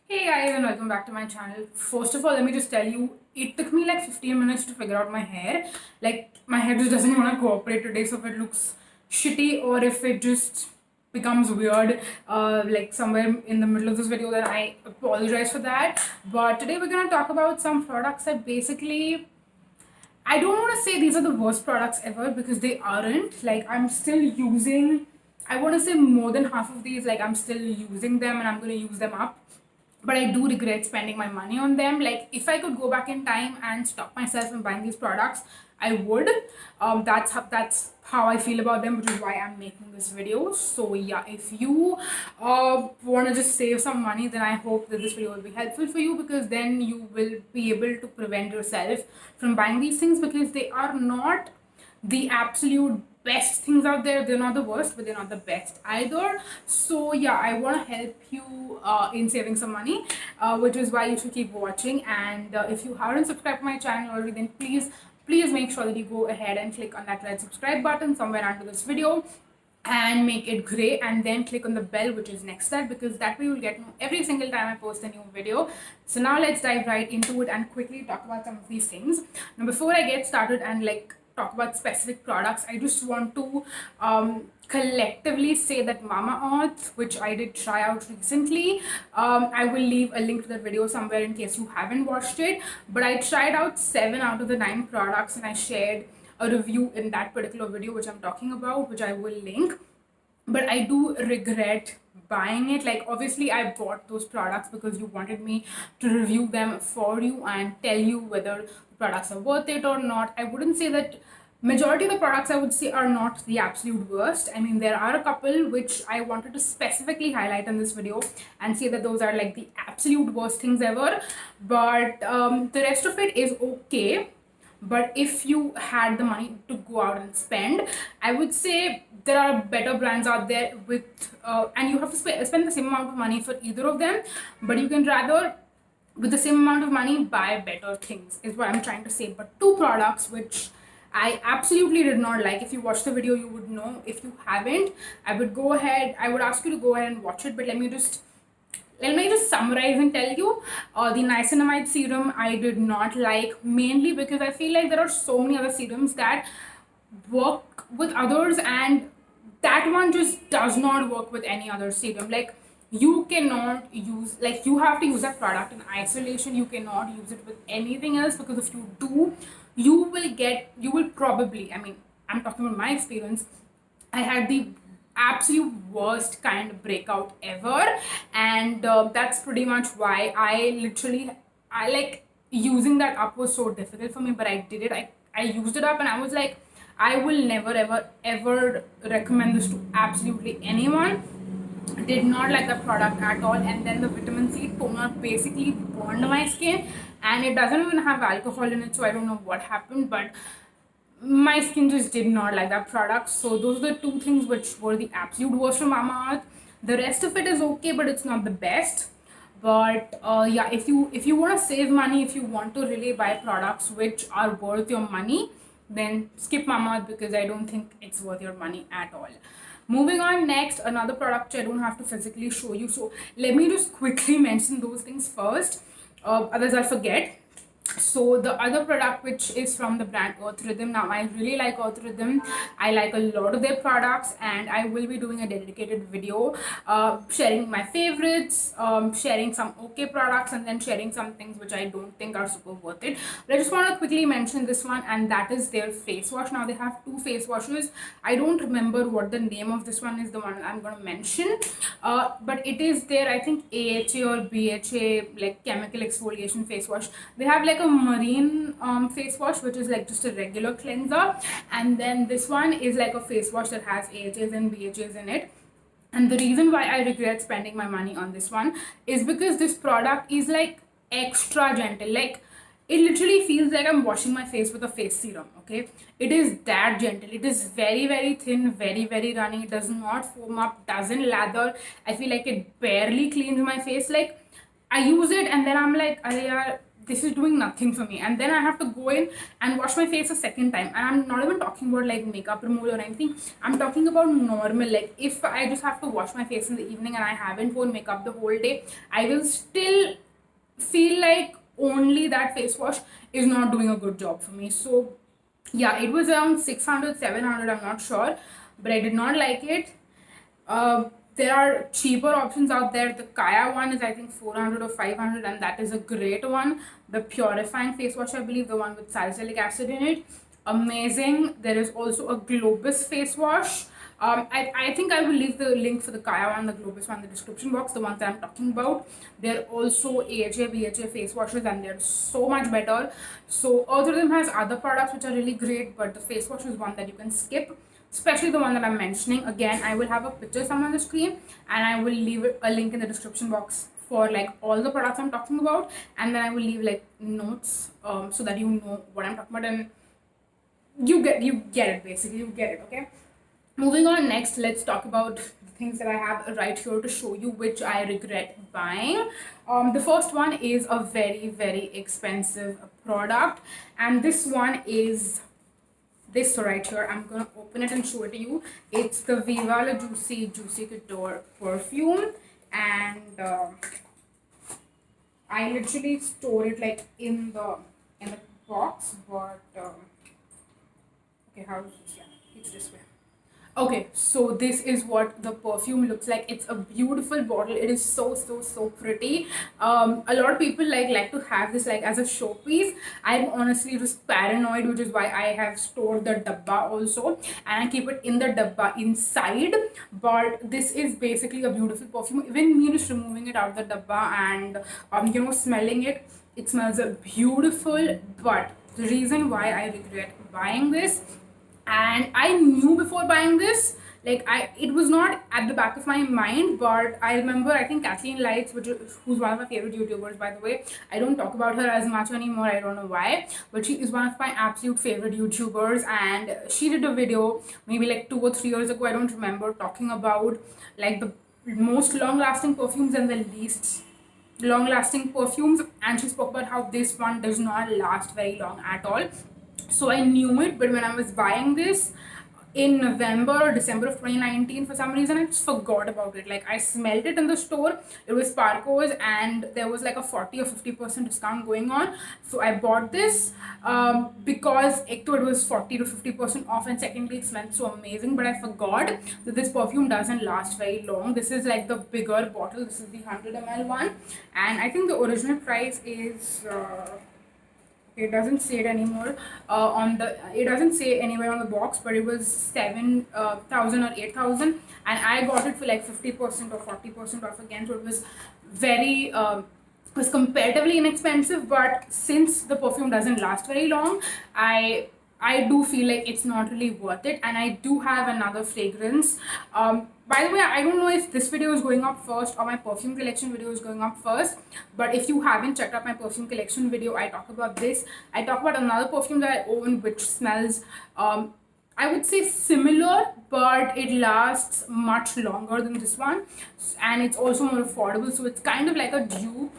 Hey guys, and welcome back to my channel. First of all, let me just tell you, it took me like 15 minutes to figure out my hair. Like, my hair just doesn't want to cooperate today, so if it looks shitty or if it just becomes weird, like somewhere in the middle of this video, then I apologize for that. But today we're gonna talk about some products that basically, I don't want to say these are the worst products ever because they aren't. Like, I'm still using, I want to say more than half of these, like, I'm still using them and I'm going to use them up. But I do regret spending my money on them. Like, if I could go back in time and stop myself from buying these products, I would. That's how I feel about them, which is why I'm making this video. So yeah, if you want to just save some money, then I hope that this video will be helpful for you, because then you will be able to prevent yourself from buying these things, because they are not the absolute best things out there. They're not the worst, but they're not the best either. So yeah, I want to help you in saving some money, which is why you should keep watching. And if you haven't subscribed to my channel already, then please make sure that you go ahead and click on that red subscribe button somewhere under this video and make it gray, and then click on the bell which is next to that, because that way you'll get every single time I post a new video. So now let's dive right into it and quickly talk about some of these things. Now before I get started and like talk about specific products, I just want to collectively say that Mamaearth, which I did try out recently, I will leave a link to that video somewhere in case you haven't watched it, but I tried out 7 out of the 9 products and I shared a review in that particular video which I'm talking about, which I will link. But I do regret buying it. Like, obviously I bought those products because you wanted me to review them for you and tell you whether the products are worth it or not. I wouldn't say that majority of the products, I would say, are not the absolute worst. I mean, there are a couple which I wanted to specifically highlight in this video and say that those are like the absolute worst things ever, but the rest of it is okay. But if you had the money to go out and spend, I would say there are better brands out there with and you have to spend the same amount of money for either of them, but you can rather, with the same amount of money, buy better things, is what I'm trying to say. But 2 products which I absolutely did not like. If you watch the video, you would know. If you haven't, I would ask you to go ahead and watch it. But let me just summarize and tell you. The niacinamide serum I did not like, mainly because I feel like there are so many other serums that work with others, and that one just does not work with any other serum. Like, you cannot use, like, you have to use that product in isolation. You cannot use it with anything else, because if you do, you will probably, I mean, I'm talking about my experience, I had the absolute worst kind of breakout ever, and that's pretty much why I like, using that up was so difficult for me, but I did it. I used it up and I was like, I will never ever recommend this to absolutely anyone. Did not like the product at all. And then the vitamin C toner basically burned my skin, and it doesn't even have alcohol in it, so I don't know what happened, but my skin just did not like that product. So those are the 2 things which were the absolute worst from Mamaearth. The rest of it is okay, but it's not the best. But yeah, if you want to save money, if you want to really buy products which are worth your money, then skip Mamaearth, because I don't think it's worth your money at all. Moving on, next, another product which I don't have to physically show you, so let me just quickly mention those things first, otherwise I'll forget. So the other product, which is from the brand Earth Rhythm. Now I really like Earth Rhythm. I like a lot of their products, and I will be doing a dedicated video sharing my favorites, sharing some okay products, and then sharing some things which I don't think are super worth it. But I just want to quickly mention this one, and that is their face wash. Now they have 2 face washes. I don't remember what the name of this one is, the one I'm going to mention, but it is their, I think, AHA or BHA, like chemical exfoliation face wash. They have like a marine face wash, which is like just a regular cleanser, and then this one is like a face wash that has AHAs and BHAs in it. And the reason why I regret spending my money on this one is because this product is like extra gentle. Like, it literally feels like I'm washing my face with a face serum. Okay, it is that gentle. It is very thin, very runny. It does not foam up, doesn't lather. I feel like it barely cleans my face. Like, I use it and then I'm like, this is doing nothing for me. And then I have to go in and wash my face a second time. And I'm not even talking about like makeup removal or anything. I'm talking about normal, like if I just have to wash my face in the evening and I haven't worn makeup the whole day, I will still feel like only that face wash is not doing a good job for me. So yeah, it was around 600, 700, I'm not sure, but I did not like it. There are cheaper options out there. The Kaya one is I think 400 or 500, and that is a great one. The Purifying face wash, I believe, the one with salicylic acid in it, amazing. There is also a Globus face wash. I think I will leave the link for the Kaya one, the Globus one in the description box, the ones that I'm talking about. They're also AHA, BHA face washes, and they're so much better. So Earth has other products which are really great, but the face wash is one that you can skip, especially the one that I'm mentioning. Again, I will have a picture somewhere on the screen, and I will leave a link in the description box for like all the products I'm talking about, and then I will leave like notes so that you know what I'm talking about, and you get it, basically you get it. Okay, moving on, next let's talk about the things that I have right here to show you which I regret buying. The first one is a very expensive product, and this one is this right here. I'm gonna open it and show it to you. It's the Viva La Juicy Couture perfume, and I literally store it like in the box, but okay, how is this? Yeah, it's this way. Okay, so this is what the perfume looks like. It's a beautiful bottle. It is so pretty. A lot of people like to have this like as a showpiece. I'm honestly just paranoid, which is why I have stored the dabba also, and I keep it in the dabba inside. But this is basically a beautiful perfume. Even me just removing it out of the dabba and smelling it, it smells beautiful. But the reason why I regret buying this, and I knew before buying this, like it was not at the back of my mind, but I remember, I think Kathleen Lights, who's one of my favorite YouTubers, by the way. I don't talk about her as much anymore, I don't know why, but she is one of my absolute favorite YouTubers, and she did a video maybe like 2 or 3 years ago, I don't remember, talking about like the most long-lasting perfumes and the least long-lasting perfumes, and she spoke about how this one does not last very long at all. So I knew it, but when I was buying this in November or December of 2019, for some reason I just forgot about it. Like I smelled it in the store, it was Sparkos, and there was like a 40 or 50% discount going on. So I bought this because it was 40 to 50% off, and secondly it smelled so amazing. But I forgot that this perfume doesn't last very long. This is like the bigger bottle. This is the 100 ml one, and I think the original price is it doesn't say it anymore it doesn't say anywhere on the box, but it was 7,000 or 8,000, and I got it for like 50% or 40% off again. So it was very was comparatively inexpensive, but since the perfume doesn't last very long, I do feel like it's not really worth it. And I do have another fragrance. By the way, I don't know if this video is going up first or my perfume collection video is going up first, but if you haven't checked out my perfume collection video, I talk about this. I talk about another perfume that I own which smells I would say similar, but it lasts much longer than this one, and it's also more affordable. So it's kind of like a dupe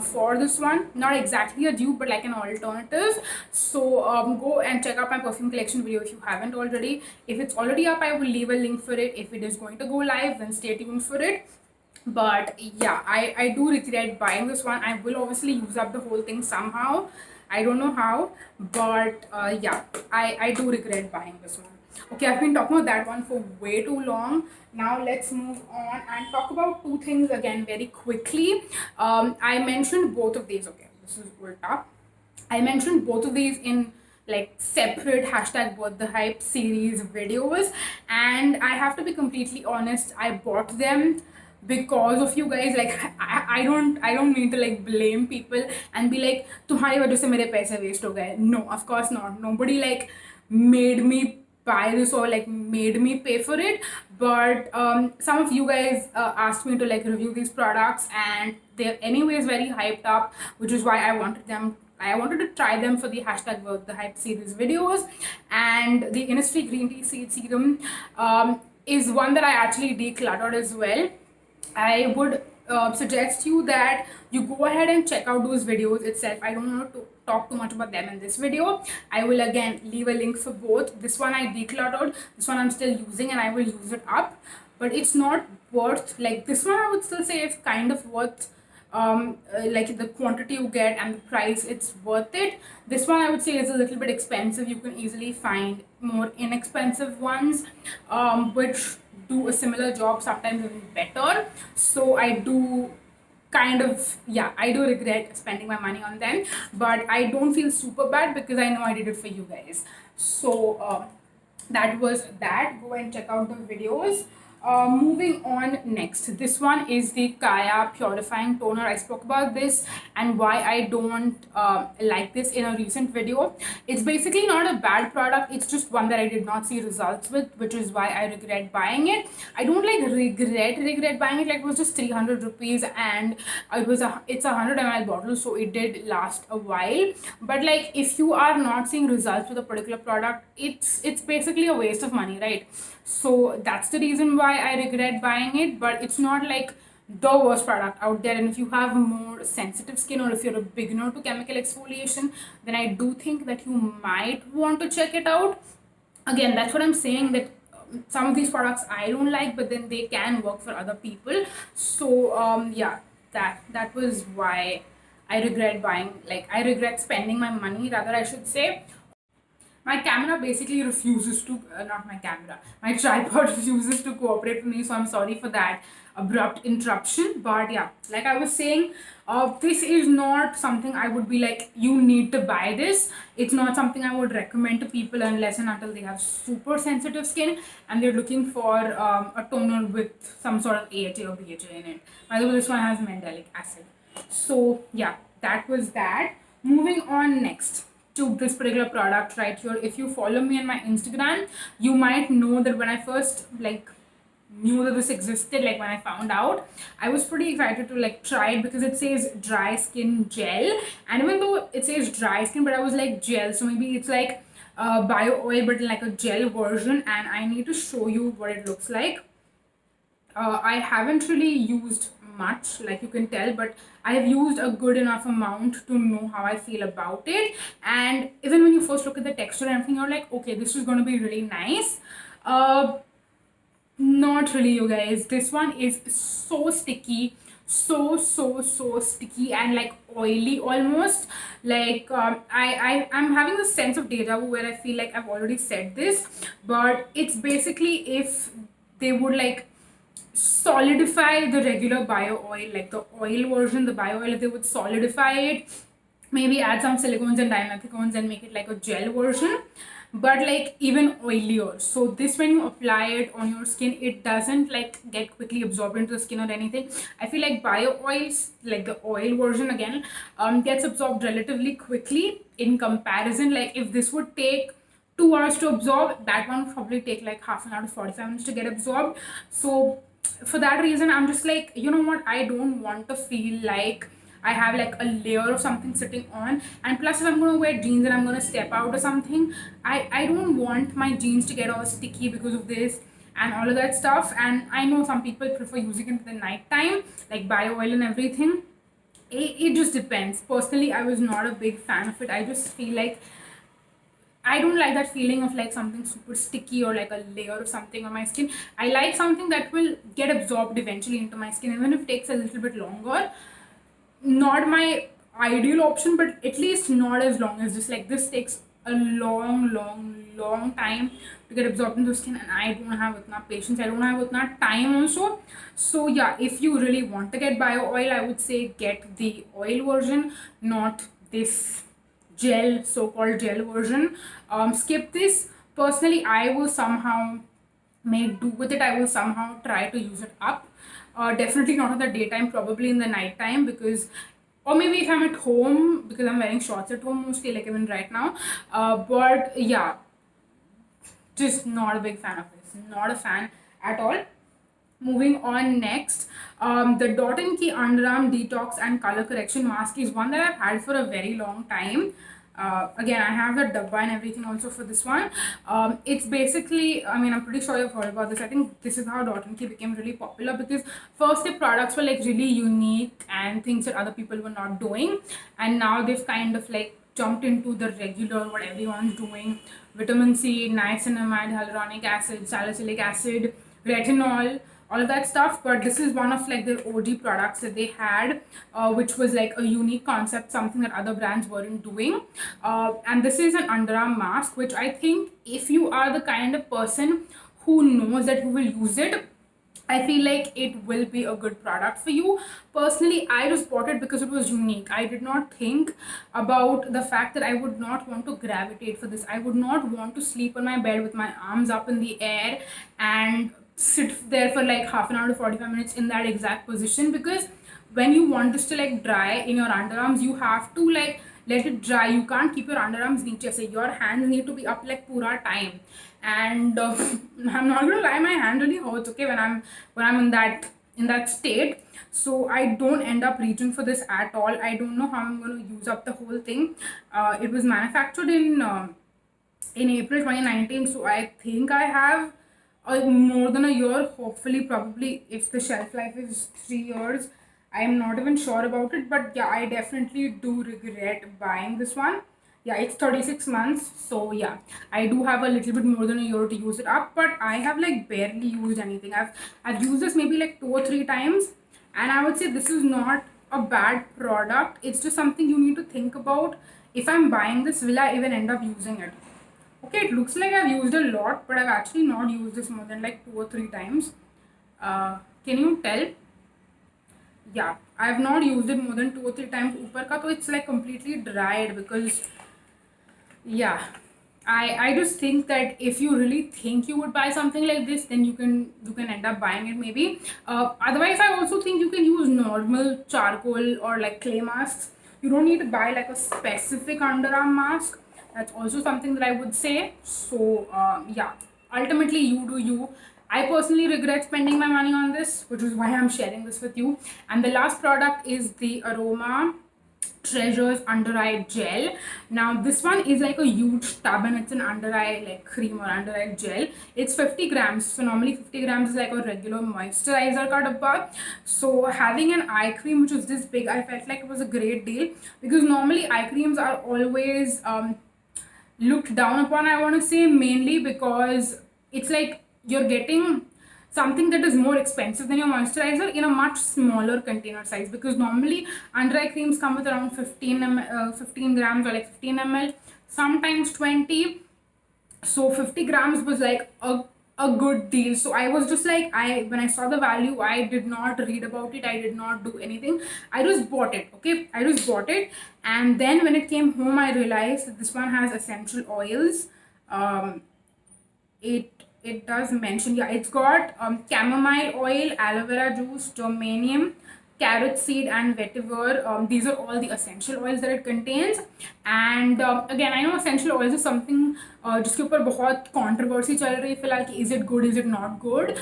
for this one. Not exactly a dupe, but like an alternative. So go and check out my perfume collection video if you haven't already. If it's already up, I will leave a link for it. If it is going to go live, then stay tuned for it. But yeah, I do regret buying this one. I will obviously use up the whole thing somehow. I don't know how, but yeah, I do regret buying this one. Okay, I've been talking about that one for way too long. Now let's move on and talk about two things again very quickly. I mentioned both of these. Okay, this is ulta. I mentioned both of these in like separate hashtag What the Hype series videos, and I have to be completely honest, I bought them because of you guys. Like I don't mean to like blame people and be like तुम्हारी वजह से मेरे पैसे waste हो गए. No, of course not. Nobody like made me buy this or like made me pay for it, but some of you guys asked me to like review these products, and they're anyways very hyped up, which is why I wanted to try them for the hashtag What the Hype series videos. And the Innisfree green tea seed serum is one that I actually decluttered as well. I would suggest you that you go ahead and check out those videos itself. I don't want to talk too much about them in this video. I will again leave a link for both. This one I decluttered, this one I'm still using, and I will use it up, but it's not worth, like, this one I would still say it's kind of worth, like the quantity you get and the price, it's worth it. This one I would say is a little bit expensive. You can easily find more inexpensive ones, which do a similar job, sometimes even better. So I do kind of, yeah, I do regret spending my money on them, but I don't feel super bad because I know I did it for you guys. So that was that. Go and check out the videos. Moving on next, this one is the Kaya Purifying Toner. I spoke about this and why I don't like this in a recent video. It's basically not a bad product, it's just one that I did not see results with, which is why I regret buying it. I don't like regret buying it, like it was just 300 rupees and it's a 100 ml bottle, so it did last a while. But like, if you are not seeing results with a particular product, it's basically a waste of money, right? So that's the reason why I regret buying it. But it's not like the worst product out there, and if you have more sensitive skin or if you're a beginner to chemical exfoliation, then I do think that you might want to check it out. Again, that's what I'm saying, that some of these products I don't like, but then they can work for other people. So yeah, that was why I regret buying, like I regret spending my money, rather I should say. My camera basically refuses to, not my camera, my tripod refuses to cooperate with me, so I'm sorry for that abrupt interruption. But yeah, like I was saying, this is not something I would be like, you need to buy this. It's not something I would recommend to people unless and until they have super sensitive skin and they're looking for a toner with some sort of AHA or BHA in it. By the way, this one has mandelic acid. So yeah, that was that. Moving on next to this particular product right here. If you follow me on my Instagram, you might know that when I first like knew that this existed, like when I found out, I was pretty excited to like try it because it says dry skin gel, and even though it says dry skin, but I was like gel, so maybe it's like bio oil but like a gel version, and I need to show you what it looks like. I haven't really used much, like you can tell, but I have used a good enough amount to know how I feel about it. And even when you first look at the texture and everything, you're like, okay, this is going to be really nice. Not really, you guys. This one is so sticky, so sticky and like oily almost. Like I'm having a sense of deja vu where I feel like I've already said this, but it's basically if they would like solidify the regular bio oil, like the oil version, the bio oil, if they would solidify it, maybe add some silicones and dimethicones and make it like a gel version, but like even oilier. So this, when you apply it on your skin, it doesn't like get quickly absorbed into the skin or anything. I feel like bio oils, like the oil version again, gets absorbed relatively quickly in comparison. Like if this would take 2 hours to absorb, that one would probably take like half an hour to 45 minutes to get absorbed. So for that reason, I'm just like, you know what, I don't want to feel like I have like a layer of something sitting on. And plus, if I'm going to wear jeans and I'm going to step out or something, I don't want my jeans to get all sticky because of this and all of that stuff. And I know some people prefer using it in the night time, like bio oil and everything. It just depends. Personally, I was not a big fan of it. I just feel like I don't like that feeling of like something super sticky or like a layer of something on my skin. I like something that will get absorbed eventually into my skin, even if it takes a little bit longer. Not my ideal option, but at least not as long as this. Like this takes a long time to get absorbed into the skin, and I don't have enough patience. I don't have enough time also. So yeah, if you really want to get bio oil, I would say get the oil version, not this gel, so-called gel version. Skip this. Personally, I will somehow make do with it. I will somehow try to use it up. Definitely not in the daytime, probably in the night time, because, or maybe if I'm at home, because I'm wearing shorts at home mostly, like even right now. But yeah, just not a big fan of this. Not a fan at all. Moving on next, the Key Underarm Detox and Color Correction Mask is one that I've had for a very long time. Again, I have the dabba and everything also for this one. It's basically, I mean, I'm pretty sure you've heard about this. I think this is how Dot & Key became really popular, because first the products were like really unique and things that other people were not doing, and now they've kind of like jumped into the regular what everyone's doing: vitamin C, niacinamide, hyaluronic acid, salicylic acid, retinol, all of that stuff. But this is one of like their OG products that they had, which was like a unique concept, something that other brands weren't doing. And this is an underarm mask, which I think if you are the kind of person who knows that you will use it, I feel like it will be a good product for you. Personally, I just bought it because it was unique. I did not think about the fact that I would not want to gravitate for this. I would not want to sleep on my bed with my arms up in the air and sit there for like half an hour to 45 minutes in that exact position, because when you want this to like dry in your underarms, you have to like let it dry. You can't keep your underarms niche, so your hands need to be up like pura time. And I'm not gonna lie, my hand really hurts, okay, when I'm in that state. So I don't end up reaching for this at all. I don't know how I'm gonna use up the whole thing. It was manufactured in April 2019, so I think I have more than a year, hopefully, probably, if the shelf life is 3 years. I'm not even sure about it, but yeah, I definitely do regret buying this one. Yeah, it's 36 months, so yeah, I do have a little bit more than a year to use it up, but I have like barely used anything. I've used this maybe like 2 or 3 times, and I would say this is not a bad product. It's just something you need to think about. If I'm buying this, will I even end up using it? Okay, it looks like I've used a lot, but I've actually not used this more than like 2 or 3 times. Can you tell? Yeah, I have not used it more than 2 or 3 times. Upar ka to it's like completely dried, because yeah, I just think that if you really think you would buy something like this, then you can end up buying it maybe. Otherwise, I also think you can use normal charcoal or like clay masks. You don't need to buy like a specific underarm mask. That's also something that I would say. So yeah, ultimately you do you. I personally regret spending my money on this, which is why I'm sharing this with you. And the last product is the Aroma Treasures under eye gel. Now this one is like a huge tub, and it's an under eye like cream or under eye gel. It's 50 grams. So normally 50 grams is like a regular moisturizer ka dabba. So having an eye cream which is this big, I felt like it was a great deal, because normally eye creams are always looked down upon, I want to say, mainly because it's like you're getting something that is more expensive than your moisturizer in a much smaller container size, because normally under eye creams come with around 15 grams or like 15 ml, sometimes 20. So 50 grams was like a good deal. So I was just like, when I saw the value, I did not read about it, I did not do anything, I just bought it. Okay, I just bought it, and then when it came home, I realized that this one has essential oils. It does mention, yeah, it's got chamomile oil, aloe vera juice, geranium, carrot seed, and vetiver. These are all the essential oils that it contains. And again, I know essential oils is something जिसके ऊपर बहुत controversy चल रही है फिलहाल कि is it good, is it not good.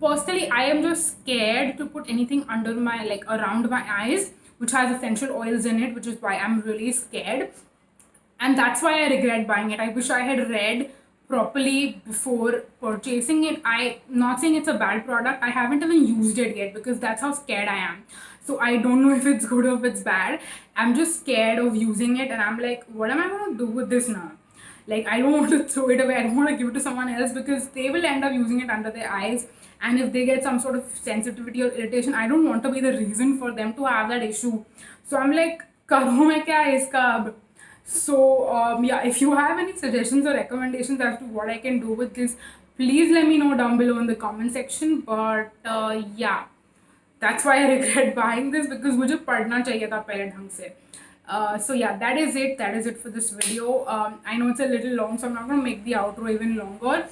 Personally, I am just scared to put anything under my, like around my eyes, which has essential oils in it, which is why I'm really scared. And that's why I regret buying it. I wish I had read properly before purchasing it. I not saying it's a bad product. I haven't even used it yet, because that's how scared I am. So I don't know if it's good or if it's bad. I'm just scared of using it, and I'm like, what am I going to do with this now? Like, I don't want to throw it away. I don't want to give it to someone else, because they will end up using it under their eyes. And if they get some sort of sensitivity or irritation, I don't want to be the reason for them to have that issue. So I'm like, karo main kya iska ab? So yeah, if you have any suggestions or recommendations as to what I can do with this, please let me know down below in the comment section. But yeah, that's why I regret buying this, because मुझे पढ़ना चाहिए था पहले ढंग से. So yeah, that is it for this video. I know it's a little long, so I'm not going to make the outro even longer.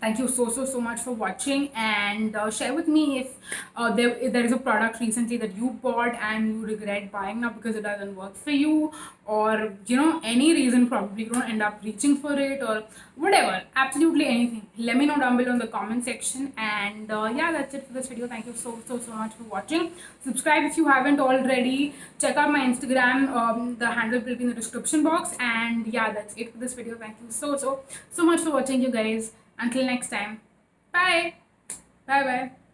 Thank you so much for watching, and share with me if there is a product recently that you bought and you regret buying now because it doesn't work for you, or any reason probably you don't end up reaching for it, or whatever, absolutely anything. Let me know down below in the comment section. And yeah, that's it for this video. Thank you so much for watching. Subscribe if you haven't already. Check out my Instagram. The handle will be in the description box. And yeah, that's it for this video. Thank you so much for watching, you guys. Until next time, bye. Bye bye.